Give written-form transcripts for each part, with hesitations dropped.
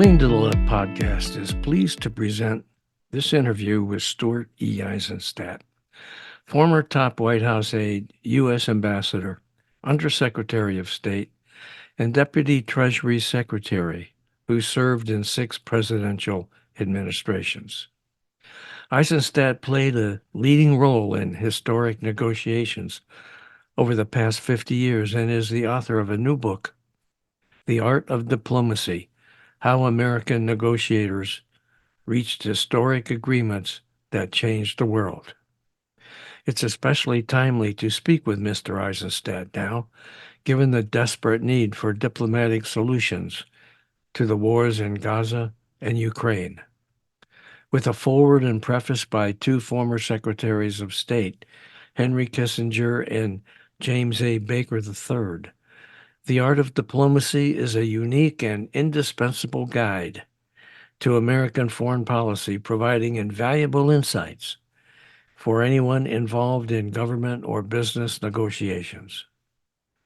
Clean to the Left podcast is pleased to present this interview with Stuart E. Eizenstat, former top White House aide, U.S. Ambassador, Undersecretary of State, and Deputy Treasury Secretary, who served in 6 presidential administrations. Eizenstat played a leading role in historic negotiations over the past 50 years and is the author of a new book, The Art of Diplomacy: How American Negotiators Reached Historic Agreements That Changed the World. It's especially timely to speak with Mr. Eizenstat now, given the desperate need for diplomatic solutions to the wars in Gaza and Ukraine. With a foreword and preface by 2 former Secretaries of State, Henry Kissinger and James A. Baker III, The Art of Diplomacy is a unique and indispensable guide to American foreign policy, providing invaluable insights for anyone involved in government or business negotiations,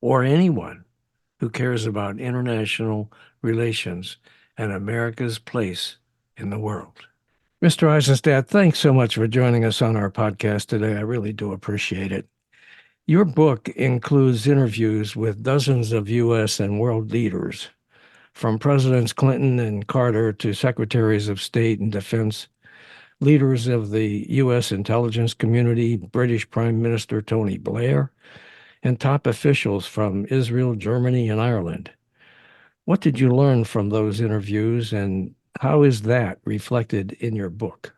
or anyone who cares about international relations and America's place in the world. Mr. Eizenstat, thanks so much for joining us on our podcast today. I really do appreciate it. Your book includes interviews with dozens of U.S. and world leaders, from Presidents Clinton and Carter to Secretaries of State and Defense, leaders of the U.S. intelligence community, British Prime Minister Tony Blair, and top officials from Israel, Germany, and Ireland. What did you learn from those interviews, and how is that reflected in your book?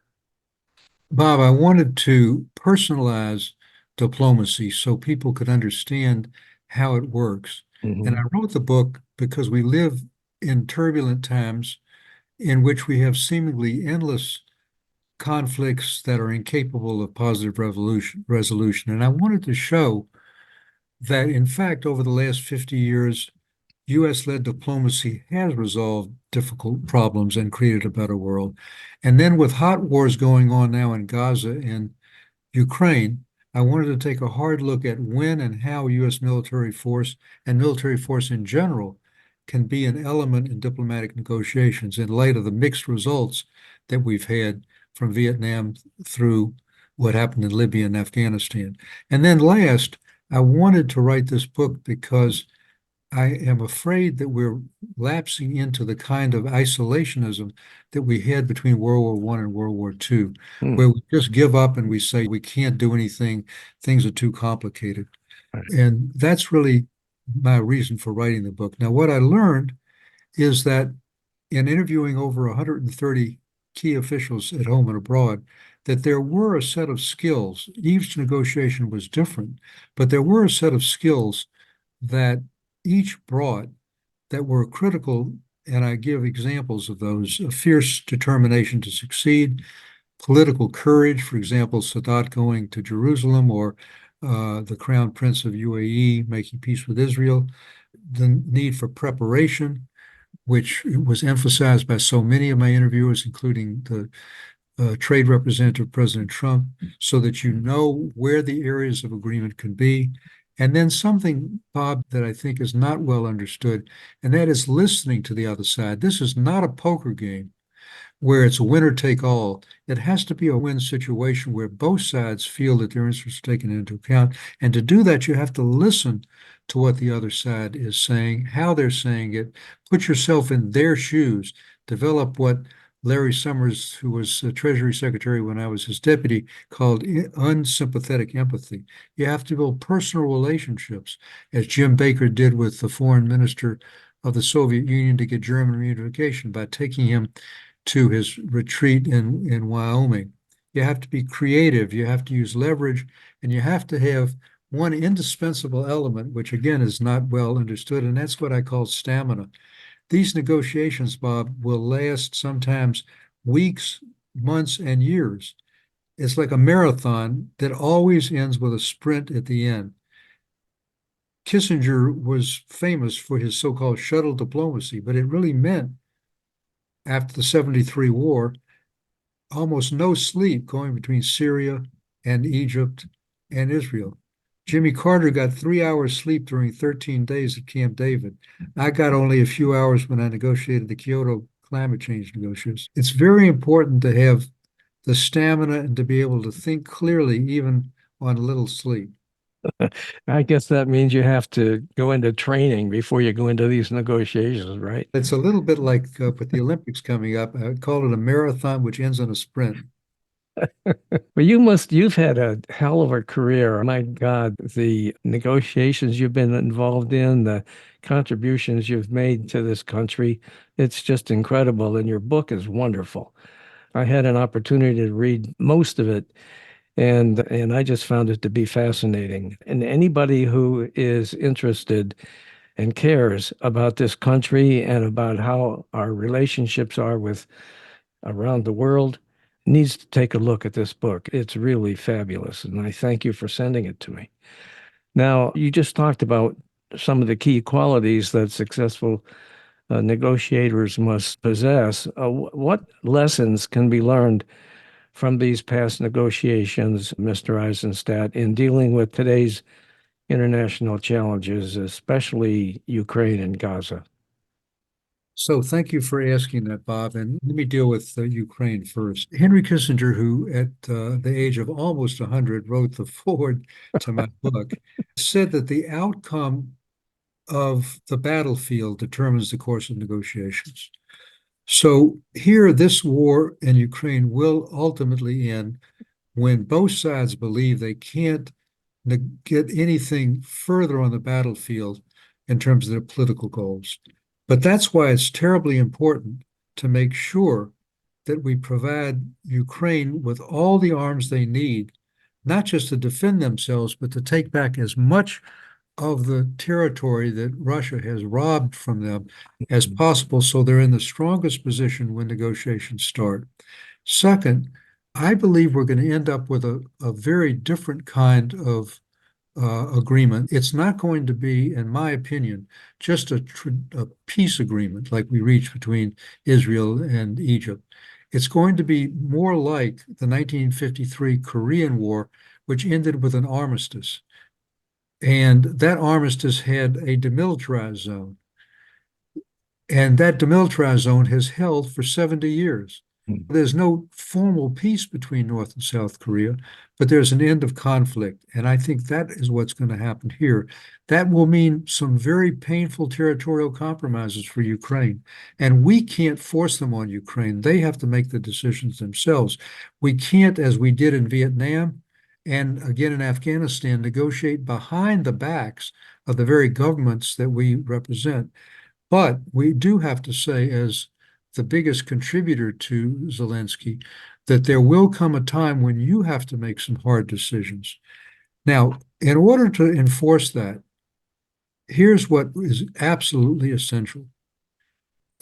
Bob, I wanted to personalize diplomacy so people could understand how it works. And I wrote the book because we live in turbulent times in which we have seemingly endless conflicts that are incapable of positive resolution. And I wanted to show that, in fact, over the last 50 years, U.S.-led diplomacy has resolved difficult problems and created a better world. And then with hot wars going on now in Gaza and Ukraine, I wanted to take a hard look at when and how U.S. military force and military force in general can be an element in diplomatic negotiations in light of the mixed results that we've had from Vietnam through what happened in Libya and Afghanistan. And then last, I wanted to write this book because I am afraid that we're lapsing into the kind of isolationism that we had between World War I and World War II, where we just give up and we say we can't do anything, things are too complicated. Right. And that's really my reason for writing the book. Now, what I learned is that in interviewing over 130 key officials at home and abroad, that there were a set of skills. Each negotiation was different, but there were a set of skills that each brought that were critical, and I give examples of those: a fierce determination to succeed, political courage, for example, Sadat going to Jerusalem, or the Crown Prince of UAE making peace with Israel, the need for preparation, which was emphasized by so many of my interviewers, including the trade representative, President Trump, so that you know where the areas of agreement can be. And then something, Bob, that I think is not well understood, and that is listening to the other side. This is not a poker game where it's a winner take all. It has to be a win situation where both sides feel that their interests are taken into account. And to do that, you have to listen to what the other side is saying, how they're saying it, put yourself in their shoes, develop what Larry Summers, who was Treasury Secretary when I was his deputy, called unsympathetic empathy. You have to build personal relationships, as Jim Baker did with the foreign minister of the Soviet Union to get German reunification by taking him to his retreat in Wyoming. You have to be creative, you have to use leverage, and you have to have one indispensable element, which again is not well understood, and that's what I call stamina. These negotiations, Bob, will last sometimes weeks, months, and years. It's like a marathon that always ends with a sprint at the end. Kissinger was famous for his so-called shuttle diplomacy, but it really meant, after the 73 war, almost no sleep going between Syria and Egypt and Israel. Jimmy Carter got 3 hours sleep during 13 days at Camp David. I got only a few hours when I negotiated the Kyoto climate change negotiations. It's very important to have the stamina and to be able to think clearly, even on little sleep. I guess that means you have to go into training before you go into these negotiations, right? It's a little bit like with the Olympics coming up. I call it a marathon which ends in a sprint. But you've had a hell of a career. My God, the negotiations you've been involved in, the contributions you've made to this country, it's just incredible. And your book is wonderful. I had an opportunity to read most of it, and I just found it to be fascinating. And anybody who is interested and cares about this country and about how our relationships are with around the world needs to take a look at this book. It's really fabulous, and I thank you for sending it to me. Now, you just talked about some of the key qualities that successful negotiators must possess. What lessons can be learned from these past negotiations, Mr. Eisenstadt, in dealing with today's international challenges, especially Ukraine and Gaza? So thank you for asking that, Bob. And let me deal with Ukraine first. Henry Kissinger, who at the age of almost 100 wrote the foreword to my book, said that the outcome of the battlefield determines the course of negotiations. So here, this war in Ukraine will ultimately end when both sides believe they can't get anything further on the battlefield in terms of their political goals. But that's why it's terribly important to make sure that we provide Ukraine with all the arms they need, not just to defend themselves, but to take back as much of the territory that Russia has robbed from them as possible, so they're in the strongest position when negotiations start. Second, I believe we're going to end up with a very different kind of agreement. It's not going to be, in my opinion, just a peace agreement like we reached between Israel and Egypt. It's going to be more like the 1953 Korean War, which ended with an armistice. And that armistice had a demilitarized zone. And that demilitarized zone has held for 70 years. There's no formal peace between North and South Korea, but there's an end of conflict. And I think that is what's going to happen here. That will mean some very painful territorial compromises for Ukraine. And we can't force them on Ukraine. They have to make the decisions themselves. We can't, as we did in Vietnam and again in Afghanistan, negotiate behind the backs of the very governments that we represent. But we do have to say, as the biggest contributor to Zelensky, that there will come a time when you have to make some hard decisions. Now, in order to enforce that, here's what is absolutely essential.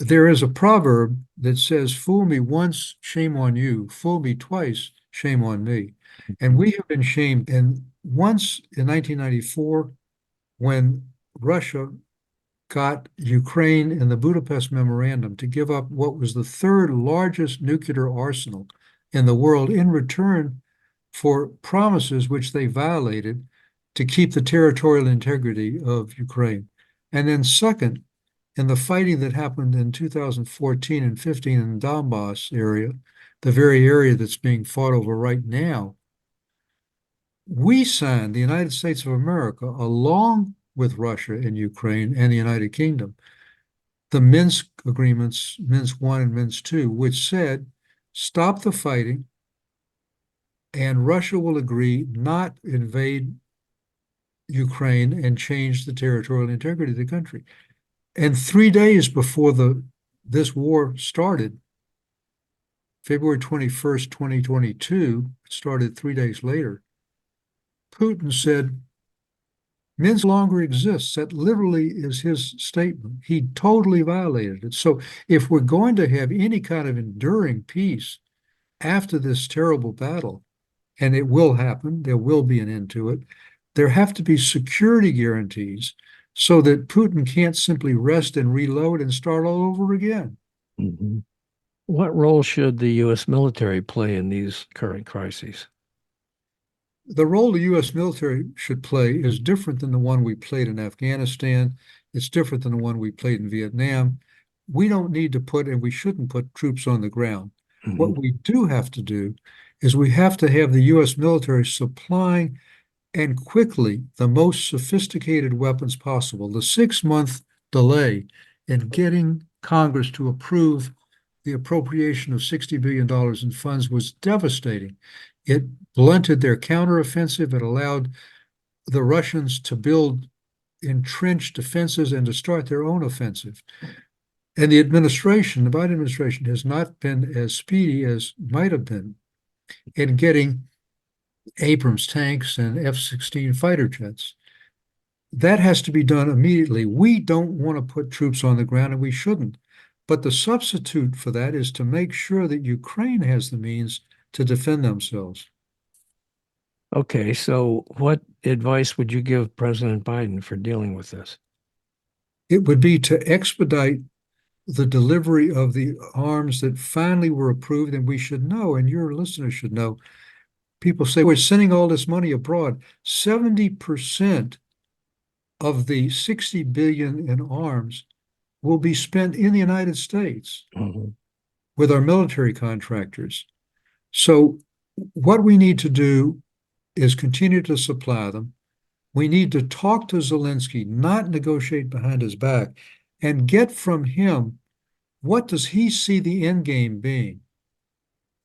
There is a proverb that says, fool me once, shame on you. Fool me twice, shame on me. And we have been shamed. And once in 1994, when Russia got Ukraine in the Budapest Memorandum to give up what was the third largest nuclear arsenal in the world in return for promises which they violated to keep the territorial integrity of Ukraine. And then second, in the fighting that happened in 2014 and 15 in the Donbass area, the very area that's being fought over right now, we signed, the United States of America, along with Russia and Ukraine and the United Kingdom, the Minsk agreements, Minsk 1 and Minsk 2, which said, stop the fighting and Russia will agree not invade Ukraine and change the territorial integrity of the country. And 3 days before this war started, February 21st, 2022, started 3 days later, Putin said, Minsk no longer exists. That literally is his statement. He totally violated it. So if we're going to have any kind of enduring peace after this terrible battle, and it will happen, there will be an end to it, there have to be security guarantees so that Putin can't simply rest and reload and start all over again. Mm-hmm. What role should the U.S. military play in these current crises? The role the U.S. military should play is different than the one we played in Afghanistan. It's different than the one we played in Vietnam. we don't need to put, and we shouldn't put troops on the ground. Mhm. What we do have to do is we have to have the U.S. military supplying and quickly the most sophisticated weapons possible. The 6-month delay in getting Congress to approve the appropriation of $60 billion in funds was devastating. It blunted their counteroffensive. It allowed the Russians to build entrenched defenses and to start their own offensive. And the administration, the Biden administration, has not been as speedy as might have been in getting Abrams tanks and F-16 fighter jets. That has to be done immediately. We don't want to put troops on the ground, and we shouldn't. But the substitute for that is to make sure that Ukraine has the means to defend themselves. Okay, so what advice would you give President Biden for dealing with this? It would be to expedite the delivery of the arms that finally were approved, and we should know, and your listeners should know. People say we're sending all this money abroad. 70% of the 60 billion in arms will be spent in the United States with our military contractors. So what we need to do is continue to supply them. We need to talk to Zelensky, not negotiate behind his back, and get from him, what does he see the end game being?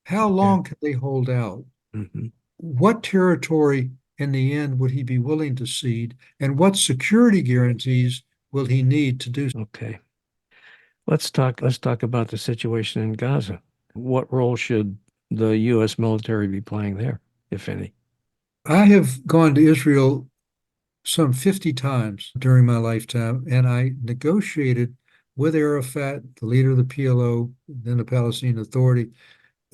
How long can they hold out? Mhm. What territory in the end would he be willing to cede? And what security guarantees will he need to do so? Okay. Let's talk about the situation in Gaza. What role should the U.S. military be playing there, if any? I have gone to Israel some 50 times during my lifetime, and I negotiated with Arafat, the leader of the PLO, then the Palestinian Authority,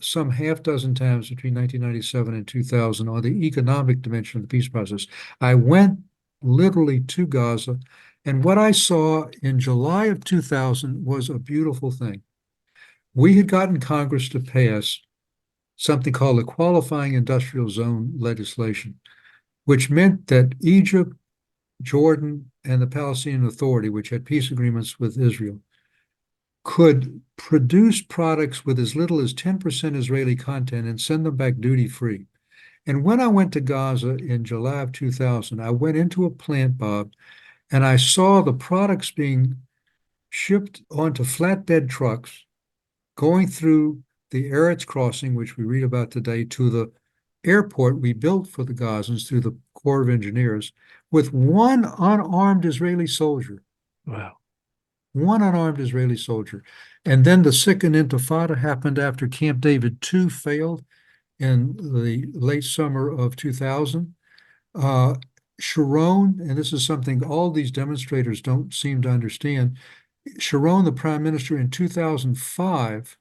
some half dozen times between 1997 and 2000 on the economic dimension of the peace process. I went literally to Gaza, and what I saw in July of 2000 was a beautiful thing. We had gotten Congress to pass something called the Qualifying Industrial Zone legislation, which meant that Egypt, Jordan, and the Palestinian Authority, which had peace agreements with Israel, could produce products with as little as 10% Israeli content and send them back duty-free. And when I went to Gaza in July of 2000, I went into a plant, Bob, and I saw the products being shipped onto flatbed trucks, going through the Eretz crossing, which we read about today, to the airport we built for the Gazans through the Corps of Engineers, with one unarmed Israeli soldier. Wow. One unarmed Israeli soldier. And then the second intifada happened after Camp David II failed in the late summer of 2000. Sharon, and this is something all these demonstrators don't seem to understand, Sharon, the prime minister in 2005,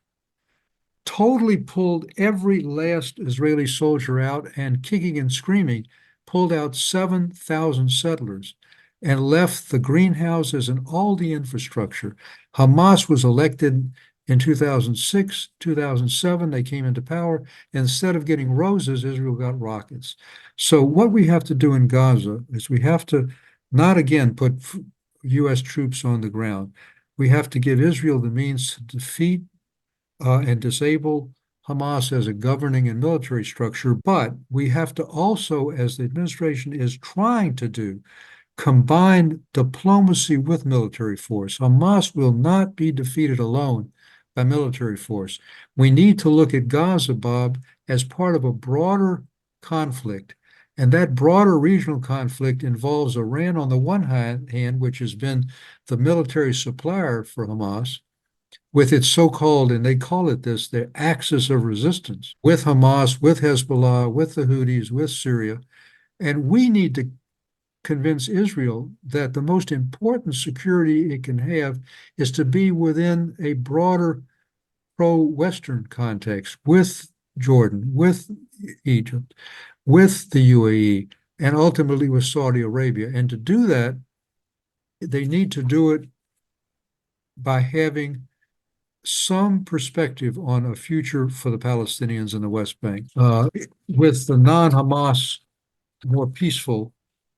totally pulled every last Israeli soldier out and kicking and screaming, pulled out 7,000 settlers and left the greenhouses and all the infrastructure. Hamas was elected in 2006, 2007, they came into power. Instead of getting roses, Israel got rockets. So what we have to do in Gaza is we have to not again put U.S. troops on the ground. We have to give Israel the means to defeat and disable Hamas as a governing and military structure. But we have to also, as the administration is trying to do, combine diplomacy with military force. Hamas will not be defeated alone by military force. We need to look at Gaza, Bob, as part of a broader conflict. And that broader regional conflict involves Iran on the one hand, which has been the military supplier for Hamas, with its so-called, and they call it this, the axis of resistance, with Hamas, with Hezbollah, with the Houthis, with Syria. And we need to convince Israel that the most important security it can have is to be within a broader pro-Western context with Jordan, with Egypt, with the UAE, and ultimately with Saudi Arabia. And to do that, they need to do it by having some perspective on a future for the Palestinians in the West Bank, with the non-Hamas, more peaceful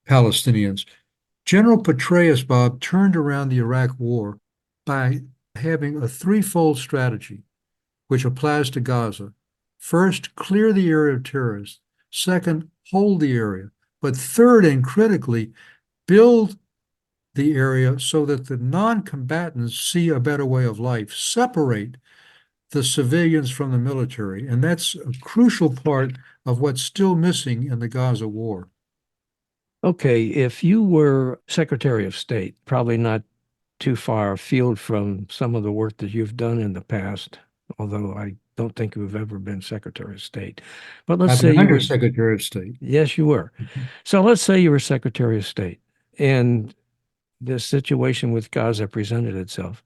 Palestinians. General Petraeus, Bob, turned around the Iraq War by having a threefold strategy, which applies to Gaza. First, clear the area of terrorists. Second, hold the area. But third, and critically, build the area so that the non-combatants see a better way of life. Separate the civilians from the military. And that's a crucial part of what's still missing in the Gaza war. Okay, if you were Secretary of State, probably not too far afield from some of the work that you've done in the past, although I don't think you've ever been Secretary of State. But let's I've say been you under were, Secretary of State. yes, you were. So let's say you were Secretary of State and this situation with Gaza presented itself.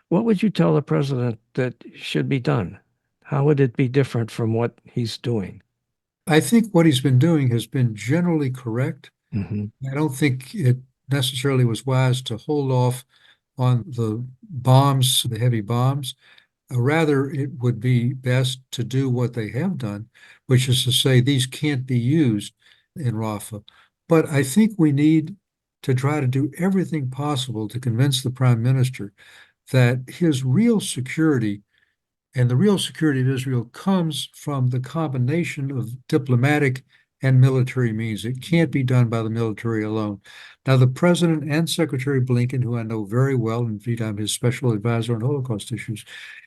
What would you tell the president that should be done? How would it be different from what he's doing? I think what he's been doing has been generally correct. Hmm. I don't think it necessarily was wise to hold off on the bombs, the heavy bombs. Rather, it would be best to do what they have done, which is to say these can't be used in Rafah. But I think we need to try to do everything possible to convince the prime minister that his real security and the real security of Israel comes from the combination of diplomatic and military means. It can't be done by the military alone. Now, the president and Secretary Blinken, who I know very well, indeed I'm his special advisor on Holocaust issues,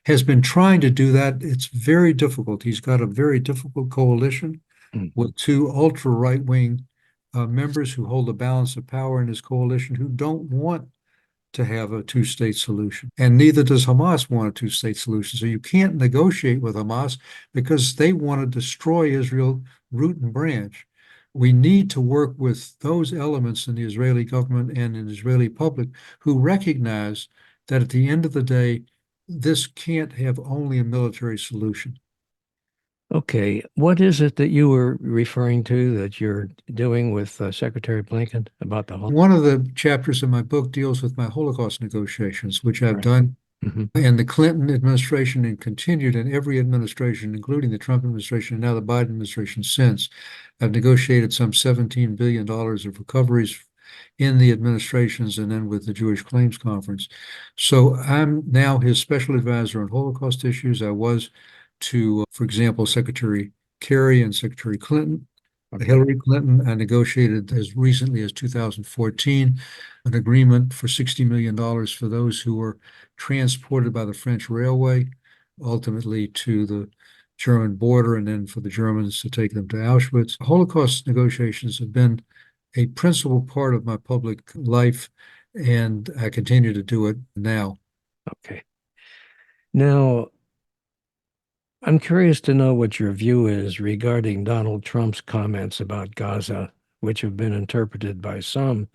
has been trying to do that. It's very difficult. He's got a very difficult coalition with two ultra right-wing members who hold the balance of power in his coalition who don't want to have a two-state solution. And neither does Hamas want a two-state solution. So you can't negotiate with Hamas because they want to destroy Israel root and branch. We need to work with those elements in the Israeli government and in the Israeli public who recognize that at the end of the day, this can't have only a military solution. Okay, what is it that you were referring to that you're doing with Secretary Blinken about the whole? One of the chapters in my book deals with my Holocaust negotiations, which I've Right. done Hmm. in the Clinton administration and continued in every administration, including the Trump administration and now the Biden administration since. I've negotiated some $17 billion of recoveries in the administrations and then with the Jewish Claims Conference. So I'm now his special advisor on Holocaust issues. I was to, for example, Secretary Kerry and Secretary Clinton. Okay. Hillary Clinton negotiated as recently as 2014 an agreement for $60 million for those who were transported by the French railway, ultimately to the German border, and then for the Germans to take them to Auschwitz. Holocaust negotiations have been a principal part of my public life, and I continue to do it now. Okay. Now, I'm curious to know what your view is regarding Donald Trump's comments about Gaza, which have been interpreted by some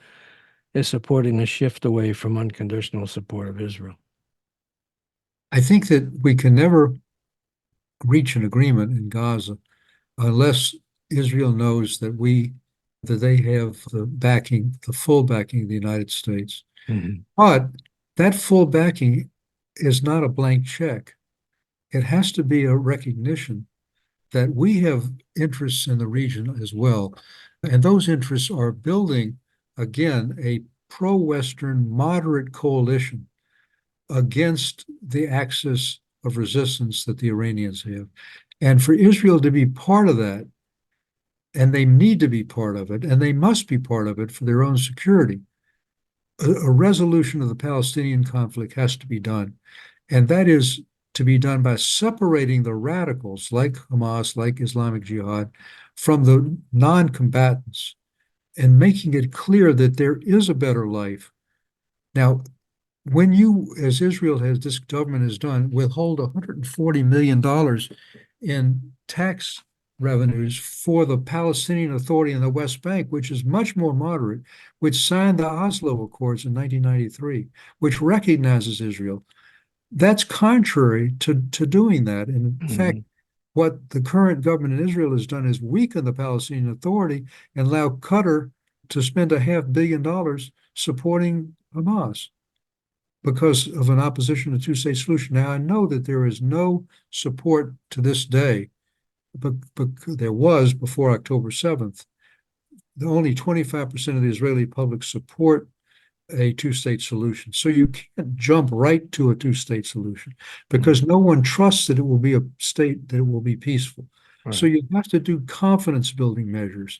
as supporting a shift away from unconditional support of Israel. I think that we can never reach an agreement in Gaza unless Israel knows that they have the backing, the full backing of the United States. Mhm. But that full backing is not a blank check. It has to be a recognition that we have interests in the region as well. And those interests are building, again, a pro-Western moderate coalition against the axis of resistance that the Iranians have. And for Israel to be part of that, and they need to be part of it, and they must be part of it for their own security, a resolution of the Palestinian conflict has to be done. And that is to be done by separating the radicals like Hamas, like Islamic Jihad, from the non-combatants and making it clear that there is a better life. Now, when you, as Israel has, this government has done, withhold $140 million in tax revenues for the Palestinian Authority in the West Bank, which is much more moderate, which signed the Oslo Accords in 1993, which recognizes Israel. That's contrary to doing that. And in fact, Mhm. what the current government in Israel has done is weaken the Palestinian Authority and allow Qatar to spend $500 million supporting Hamas because of an opposition to two-state solution. Now, I know that there is no support to this day, but there was before October 7th. Only 25% of the Israeli public support a two-state solution. So you can't jump right to a two-state solution because Mhm. no one trusts that it will be a state that will be peaceful. So Right. you have to do confidence building measures,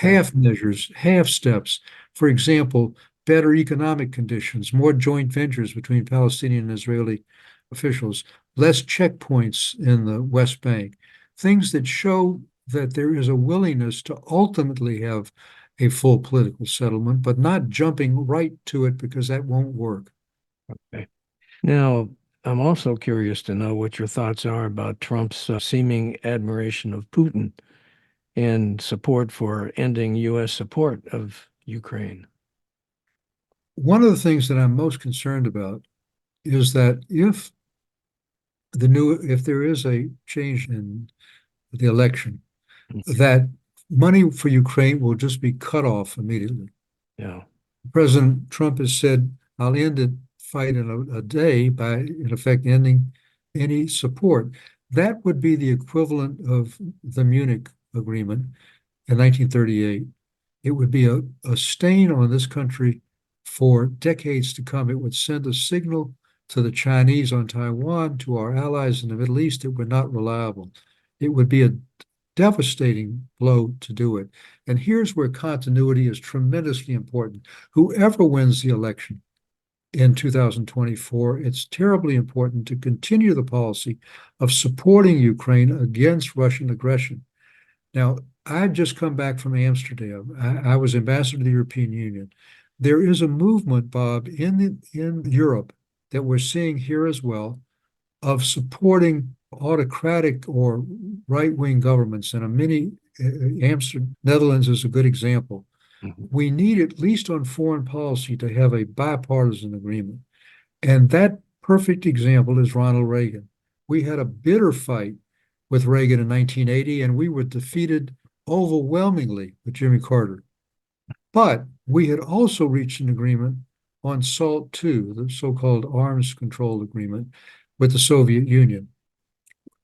Right. half measures, half steps. For example, better economic conditions, more joint ventures between Palestinian and Israeli officials, less checkpoints in the West Bank, things that show that there is a willingness to ultimately have a full political settlement, but not jumping right to it because that won't work. Okay. Now, I'm also curious to know what your thoughts are about Trump's seeming admiration of Putin and support for ending U.S. support of Ukraine. One of the things that I'm most concerned about is that if there is a change in the election, that money for Ukraine will just be cut off immediately. Yeah. President Trump has said, I'll end the fight in a day by, in effect, ending any support. That would be the equivalent of the Munich Agreement in 1938. It would be a stain on this country for decades to come. It would send a signal to the Chinese on Taiwan, to our allies in the Middle East, that we're not reliable. It would be a devastating blow to do it. And here's where continuity is tremendously important. Whoever wins the election in 2024, it's terribly important to continue the policy of supporting Ukraine against Russian aggression. Now, I've just come back from Amsterdam. I was ambassador to the European Union. There is a movement, Bob, in Europe that we're seeing here as well of supporting autocratic or right-wing governments. And a mini Amsterdam, Netherlands is a good example. Mhm. We need, at least on foreign policy, to have a bipartisan agreement. And that perfect example is Ronald Reagan. We had a bitter fight with Reagan in 1980, and we were defeated overwhelmingly with Jimmy Carter. But we had also reached an agreement on SALT II, the so-called arms control agreement with the Soviet Union.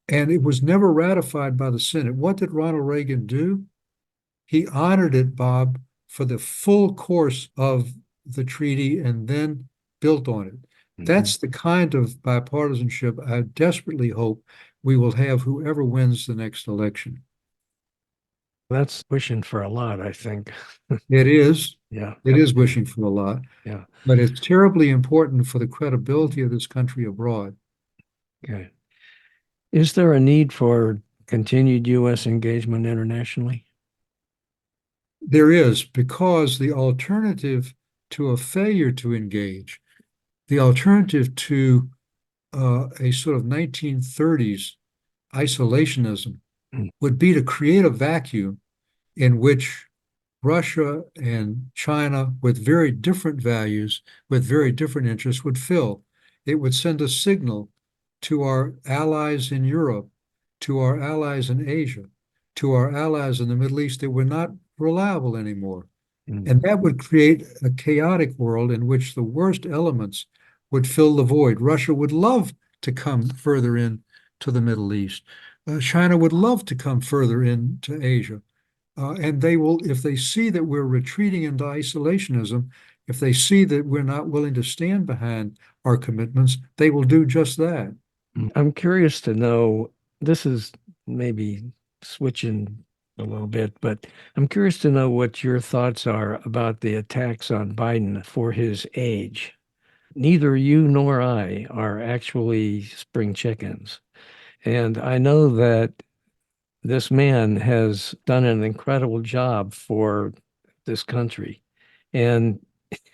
And it was never ratified by the Senate. What did Ronald Reagan do? He honored it, Bob, for the full course of the treaty and then built on it. Mhm. That's the kind of bipartisanship I desperately hope we will have whoever wins the next election. That's wishing for a lot, I think. It is, Yeah. it is wishing for a lot, Yeah. but it's terribly important for the credibility of this country abroad. Okay. Is there a need for continued U.S. engagement internationally? There is, because the alternative to a failure to engage, the alternative to a sort of 1930s isolationism Mm. would be to create a vacuum in which Russia and China, with very different values, with very different interests, would fill. It would send a signal to our allies in Europe, to our allies in Asia, to our allies in the Middle East that we're not reliable anymore. Mm. And that would create a chaotic world in which the worst elements would fill the void. Russia would love to come further in to the Middle East. China would love to come further into Asia. And they will, if they see that we're retreating into isolationism, if they see that we're not willing to stand behind our commitments, they will do just that. I'm curious to know, this is maybe switching a little bit, but I'm curious to know what your thoughts are about the attacks on Biden for his age. Neither you nor I are actually spring chickens. And I know that this man has done an incredible job for this country. And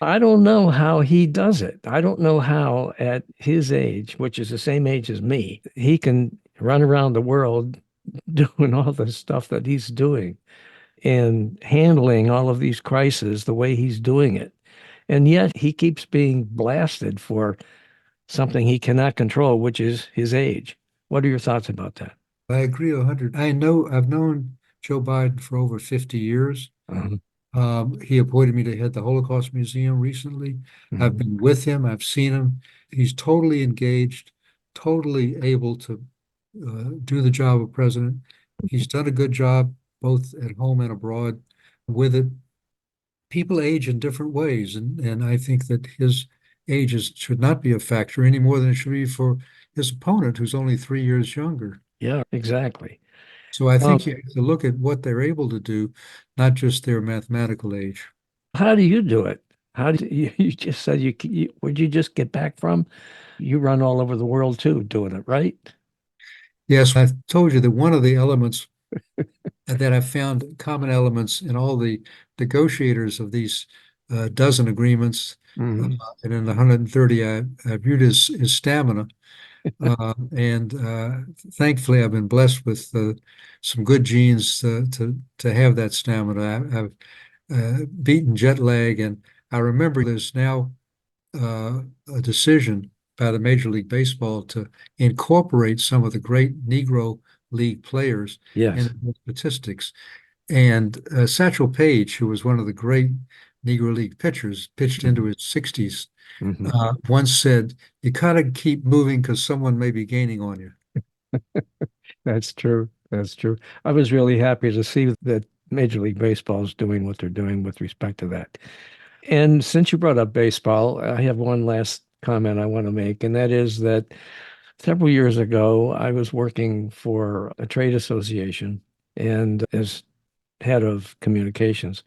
I don't know how he does it. I don't know how, at his age, which is the same age as me, he can run around the world doing all the stuff that he's doing and handling all of these crises the way he's doing it. And yet he keeps being blasted for something he cannot control, which is his age. What are your thoughts about that? I agree 100. I've known Joe Biden for over 50 years. Mhm. He appointed me to head the Holocaust Museum recently. I've Mhm. been with him. I've seen him. He's totally engaged, totally able to do the job of president. He's done a good job both at home and abroad with it. people age in different ways, and I think that his should not be a factor any more than it should be for his opponent, who's only 3 years younger. Yeah, exactly. So I Um, think you have to look at what they're able to do, not just their mathematical age. how do you do it? How do you, you just said where'd you just get back from? You run all over the world too, doing it, right? Yes, I told you that one of the elements that I found common elements in all the negotiators of these dozen agreements, uh, Hmm. and in the 130, I viewed his stamina. And thankfully, I've been blessed with some good genes to have that stamina. I've beaten jet lag, and I remember there's now uh, a decision by the Major League Baseball to incorporate some of the great Negro League players Yes. in the statistics. And Satchel Paige, who was one of the great Negro League pitchers, pitched into his 60s, Hmm. once said, "You gotta keep moving because someone may be gaining on you." That's true. That's true. I was really happy to see that Major League Baseball is doing what they're doing with respect to that. And since you brought up baseball, I have one last comment I want to make, and that is that several years ago, I was working for a trade association and as head of communications.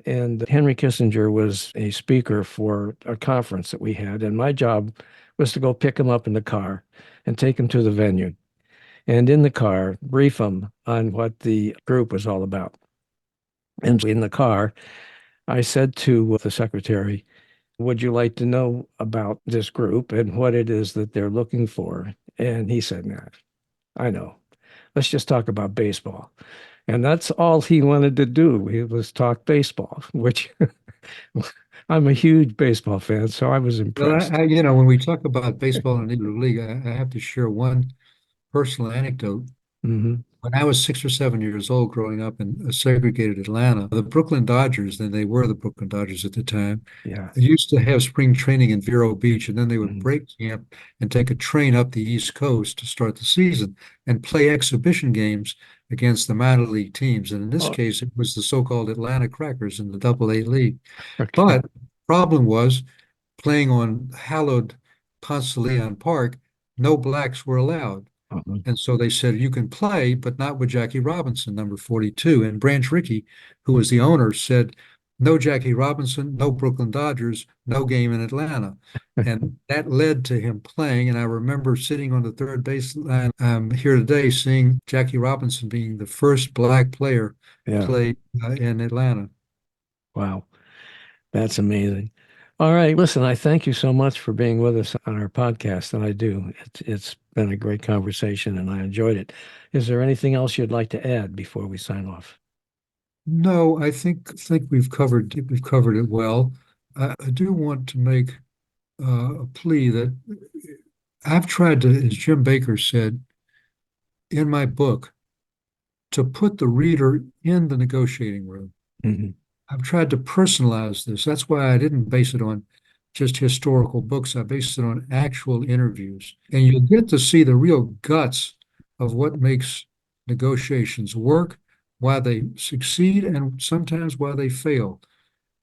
And Henry Kissinger was a speaker for a conference that we had. And my job was to go pick him up in the car and take him to the venue. And in the car, brief him on what the group was all about. And in the car, I said to the secretary, would you like to know about this group and what it is that they're looking for? And he said, nah, I know. Let's just talk about baseball. And that's all he wanted to do. He was talk baseball, which I'm a huge baseball fan, so I was Well, impressed. when we talk about baseball in the Negro League, I have to share one personal anecdote. Hmm. When I was 6 or 7 years old, growing up in a segregated Atlanta, the Brooklyn Dodgers, then they were the Brooklyn Dodgers at the time, Yeah. they used to have spring training in Vero Beach, and then they would Mhm. break camp and take a train up the East Coast to start the season and play exhibition games against the minor league teams. And in this Oh, case, it was the so-called Atlanta Crackers in the Double-A League. okay. But the problem was playing on hallowed Ponce de Leon Park, no blacks were allowed. Mhm. And so they said, you can play, but not with Jackie Robinson, number 42. And Branch Rickey, who was the owner, said, no Jackie Robinson, no Brooklyn Dodgers, no game in Atlanta. And that led to him playing. And I remember sitting on the third baseline here today, seeing Jackie Robinson being the first black player Yeah. played in Atlanta. Wow. That's amazing. All right. Listen, I thank you so much for being with us on our podcast, and I do. It's been a great conversation, and I enjoyed it. Is there anything else you'd like to add before we sign off? No, I think we've covered it well. I do want to make a plea that I've tried to, as Jim Baker said in my book, to put the reader in the negotiating room. Hmm. I've tried to personalize this. That's why I didn't base it on just historical books. I based it on actual interviews. And you'll get to see the real guts of what makes negotiations work, why they succeed, and sometimes why they fail.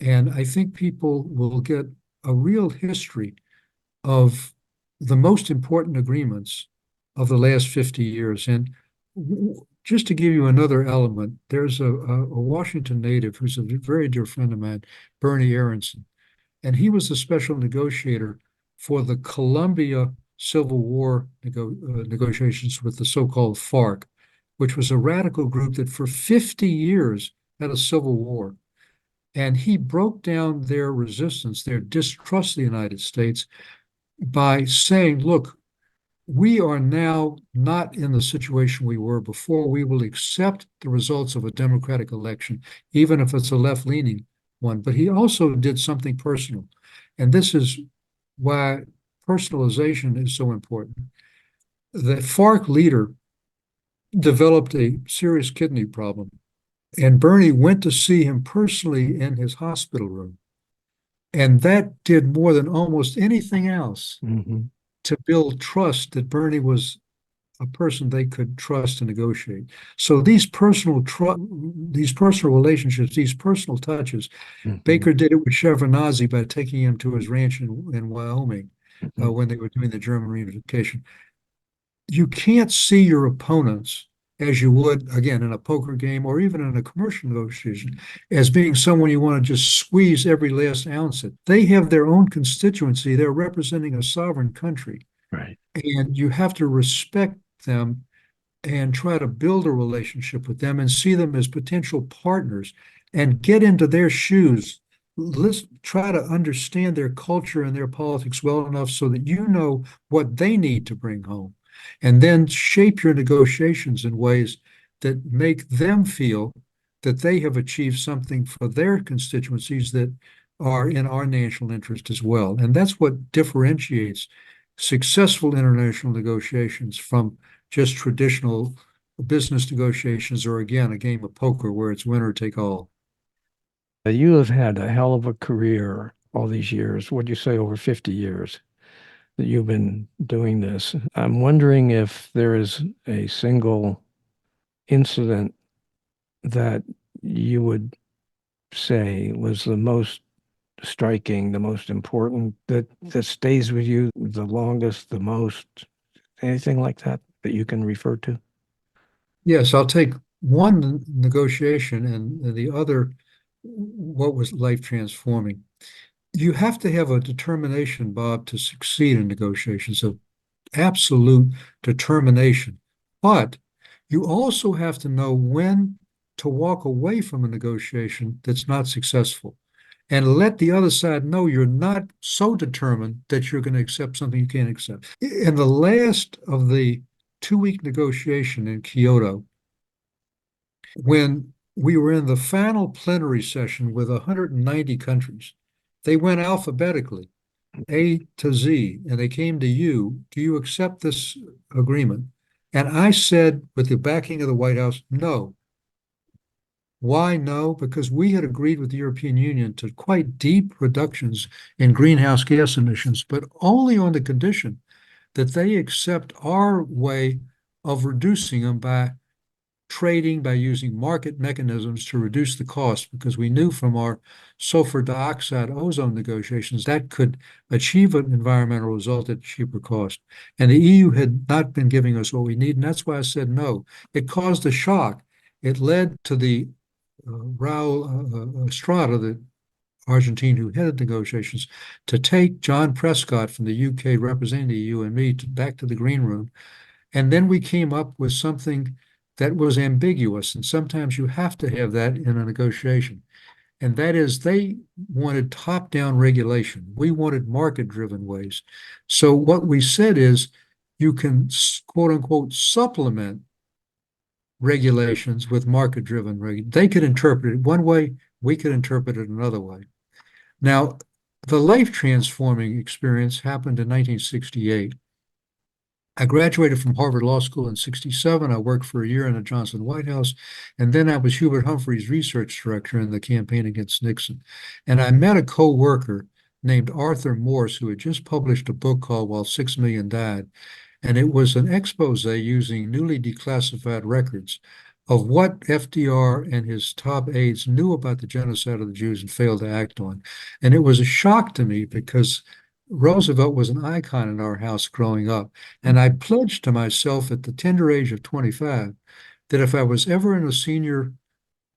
And I think people will get a real history of the most important agreements of the last 50 years. And just to give you another element, there's a Washington native who's a very dear friend of mine, Bernie Aronson, and he was the special negotiator for the Colombia Civil War negotiations with the so-called FARC, which was a radical group that for 50 years had a civil war. And he broke down their resistance, their distrust of the United States, by saying, look, we are now not in the situation we were before. We will accept the results of a democratic election, even if it's a left leaning one. But he also did something personal. And this is why personalization is so important. The FARC leader developed a serious kidney problem, and Bernie went to see him personally in his hospital room. And that did more than almost anything else Hmm. to build trust that Bernie was a person they could trust and negotiate. So these personal relationships, these personal touches, Mhm. Baker did it with Shevardnadze by taking him to his ranch in Wyoming Mhm. when they were doing the German reunification. You can't see your opponents as you would, again, in a poker game or even in a commercial negotiation, as being someone you want to just squeeze every last ounce at. They have their own constituency. They're representing a sovereign country, Right. and you have to respect them and try to build a relationship with them and see them as potential partners and get into their shoes. Let's try to understand their culture and their politics well enough so that you know what they need to bring home. And then shape your negotiations in ways that make them feel that they have achieved something for their constituencies that are in our national interest as well. And that's what differentiates successful international negotiations from just traditional business negotiations or again a game of poker where it's winner take all. You have had a hell of a career all these years. What'd you say, over 50 years that you've been doing this? I'm wondering if there is a single incident that you would say was the most striking, the most important, that stays with you the longest, the most, anything like that that you can refer to? Yes, I'll take one negotiation and the other what was life transforming. You have to have a determination, Bob, to succeed in negotiations, of absolute determination. But you also have to know when to walk away from a negotiation that's not successful and let the other side know you're not so determined that you're going to accept something you can't accept. In the last of the 2 week negotiation in Kyoto, when we were in the final plenary session with 190 countries, they went alphabetically, A to Z, and they came to you. Do you accept this agreement? And I said, with the backing of the White House, no. Why no? Because we had agreed with the European Union to quite deep reductions in greenhouse gas emissions, but only on the condition that they accept our way of reducing them by trading, by using market mechanisms to reduce the cost, because we knew from our sulfur dioxide ozone negotiations that could achieve an environmental result at a cheaper cost. And the EU had not been giving us what we need, and that's why I said no. It caused a shock. It led to the Raul Estrada, the Argentine who headed negotiations, to take John Prescott from the UK representing the EU and me back to the green room. And then we came up with something that was ambiguous. And sometimes you have to have that in a negotiation. And that is, they wanted top down regulation. We wanted market driven ways. So what we said is, you can quote unquote supplement regulations with market driven. They could interpret it one way, we could interpret it another way. Now, the life transforming experience happened in 1968. I graduated from Harvard Law School in 67. I worked for a year in the Johnson White House, and then I was Hubert Humphrey's research director in the campaign against Nixon. And I met a co-worker named Arthur Morse who had just published a book called While 6 Million Died. And it was an expose using newly declassified records of what FDR and his top aides knew about the genocide of the Jews and failed to act on. And it was a shock to me because Roosevelt was an icon in our house growing up. And I pledged to myself at the tender age of 25 that if I was ever in a senior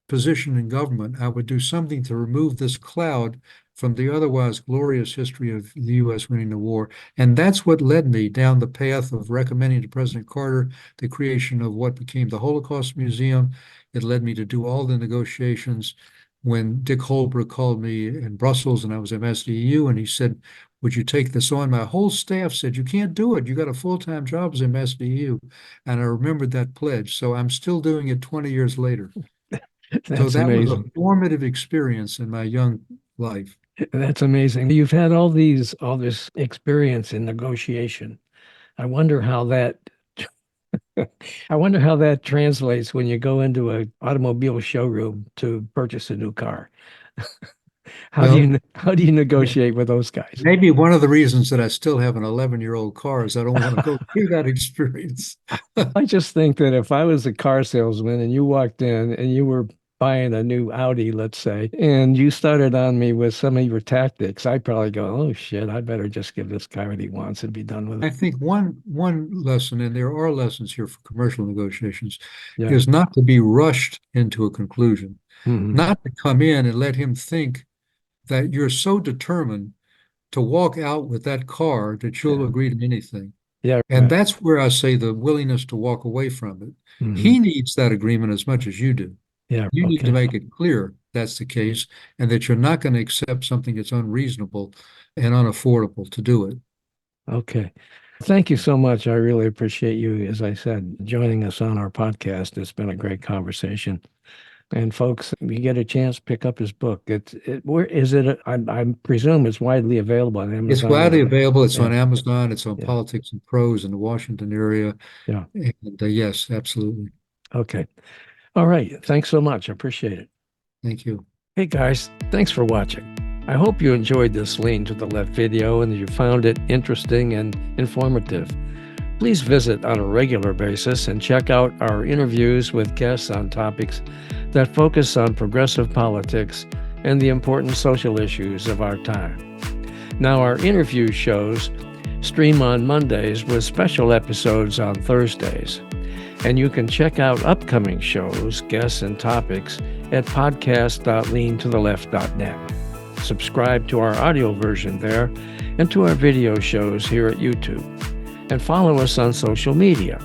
position in government, I would do something to remove this cloud from the otherwise glorious history of the U.S. winning the war. And that's what led me down the path of recommending to President Carter the creation of what became the Holocaust Museum. It led me to do all the negotiations when Dick Holbrooke called me in Brussels and I was Ambassador EU, and he said, would you take this on? My whole staff said, you can't do it. You got a full-time job as Ambassador EU. And I remembered that pledge. So I'm still doing it 20 years later. So That's that was a amazing. formative experience in my young life. That's amazing. You've had all this experience in negotiation. I wonder how that I wonder how that translates when you go into an automobile showroom to purchase a new car. Well, how do you negotiate with those guys? maybe one of the reasons that I still have an 11-year-old car is I don't want to go through that experience. I just think that if I was a car salesman and you walked in and you were buying a new Audi, let's say, and you started on me with some of your tactics, I'd probably go, "Oh shit, I better just give this guy what he wants and be done with I it." think one lesson, and there are lessons here for commercial negotiations, Yeah. is not to be rushed into a conclusion, Hmm. not to come in and let him think that you're so determined to walk out with that car that you'll Yeah. agree to anything. Yeah. And Right. that's where I say the willingness to walk away from it. Hmm. He needs that agreement as much as you do. Yeah. You need to Okay. make it clear that's the case and that you're not going to accept something that's unreasonable and unaffordable to do it. Okay. Thank you so much. I really appreciate you, as I said, joining us on our podcast. It's been a great conversation. And folks, if you get a chance, pick up his book. Where is it? I presume it's widely available on It's Amazon widely or, available. It's yeah, on Amazon. It's on yeah, Politics and Prose in the Washington area. yeah. And yes, absolutely. Okay. All right. Thanks so much. I appreciate it. Thank you. Hey guys, thanks for watching. I hope you enjoyed this Lean to the Left video and that you found it interesting and informative. Please visit on a regular basis and check out our interviews with guests on topics that focus on progressive politics and the important social issues of our time. Now, our interview shows stream on Mondays with special episodes on Thursdays. And you can check out upcoming shows, guests, and topics at podcast.leantotheleft.net. Subscribe to our audio version there and to our video shows here at YouTube. And follow us on social media.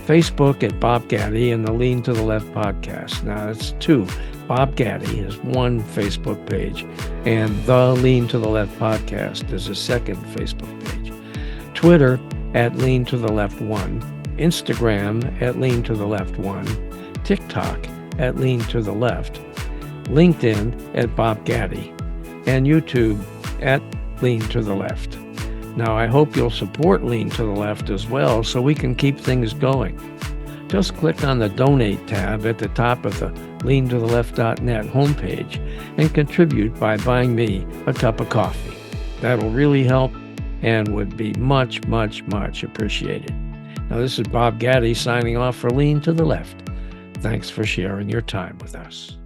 Facebook at Bob Gaddy and the Lean to the Left podcast. Now it's two. Bob Gaddy is one Facebook page, and the Lean to the Left podcast is a second Facebook page. Twitter at Lean to the Left 1. Instagram at Lean to the Left 1. TikTok at Lean to the Left. LinkedIn at Bob Gaddy. And YouTube at Lean to the Left. Now, I hope you'll support Lean to the Left as well so we can keep things going. Just click on the Donate tab at the top of the leantotheleft.net homepage and contribute by buying me a cup of coffee. That'll really help and would be much, much, much appreciated. Now, this is Bob Gaddy signing off for Lean to the Left. Thanks for sharing your time with us.